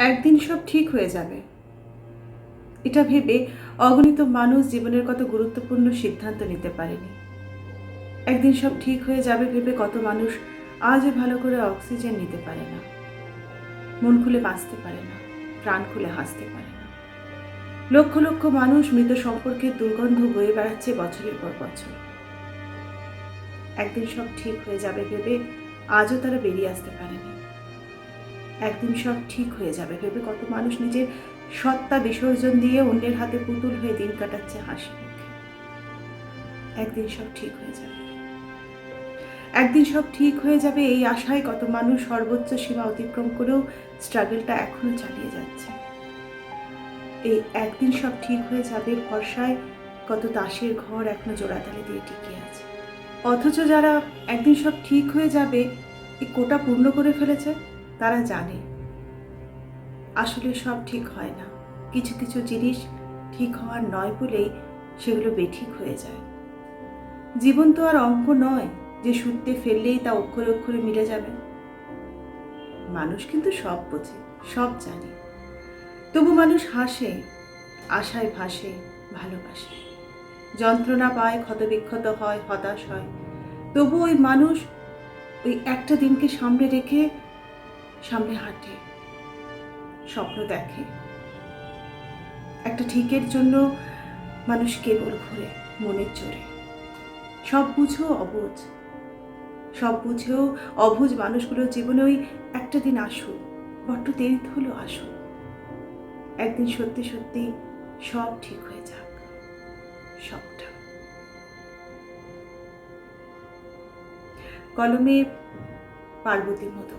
একদিন সব ঠিক হয়ে যাবে, এটা ভেবে অগণিত মানুষ জীবনের কত গুরুত্বপূর্ণ সিদ্ধান্ত নিতে পারেনি। একদিন সব ঠিক হয়ে যাবে ভেবে কত মানুষ আজও ভালো করে অক্সিজেন নিতে পারে না, মন খুলে বাঁচতে পারে না, প্রাণ খুলে হাসতে পারে না। লক্ষ লক্ষ মানুষ মৃত সম্পর্কের দুর্গন্ধ বয়ে বেড়াচ্ছে বছরের পর বছর। একদিন সব ঠিক হয়ে যাবে ভেবে আজও তারা বেরিয়ে আসতে পারেনি। একদিন সব ঠিক হয়ে যাবে ভেবে কত মানুষ নিজের সত্তা বিসর্জন দিয়ে অন্যের হাতে পুতুল হয়ে দিন কাটাচ্ছে হাসি মুখে। একদিন সব ঠিক হয়ে যাবে, একদিন সব ঠিক হয়ে যাবে এই আশায় কত মানুষ সর্বোচ্চ সীমা অতিক্রম করেও স্ট্রাগলটা এখনো চালিয়ে যাচ্ছে। এই একদিন সব ঠিক হয়ে যাবে ভরসায় কত তাসের ঘর এখনো জোড়াতালি দিয়ে টিকে আছে। অথচ যারা একদিন সব ঠিক হয়ে যাবে এই কোটা পূর্ণ করে ফেলেছে, তারা জানে আসলে সব ঠিক হয় না। কিছু কিছু জিনিস ঠিক হওয়ার নয় বলেই সেগুলো বেঠিক হয়ে যায়। জীবন তো আর অঙ্ক নয় যে সূত্রে ফেললেই তা অক্ষরে অক্ষরে মিলে যাবে। মানুষ কিন্তু সব বোঝে, সব জানে, তবু মানুষ হাসে, আশায় ভাসে, ভালোবাসে, যন্ত্রণা পায়, ক্ষতবিক্ষত হয়, হতাশ হয়, তবু ওই মানুষ ওই একটা দিনকে সামনে রেখে সামনে হাঁটে, স্বপ্ন দেখে। একটা ঠিকের জন্য মানুষ কেবল ঘুরে মনের জোরে। সব বুঝেও অবুঝ, সব বুঝেও অবুঝ মানুষগুলোর জীবনে ওই একটা দিন আসুক, বড্ড দেরি হলো আসুক। একদিন সত্যি সত্যি সব ঠিক হয়ে যাক, সবটা। কলমে পার্বতী মতো।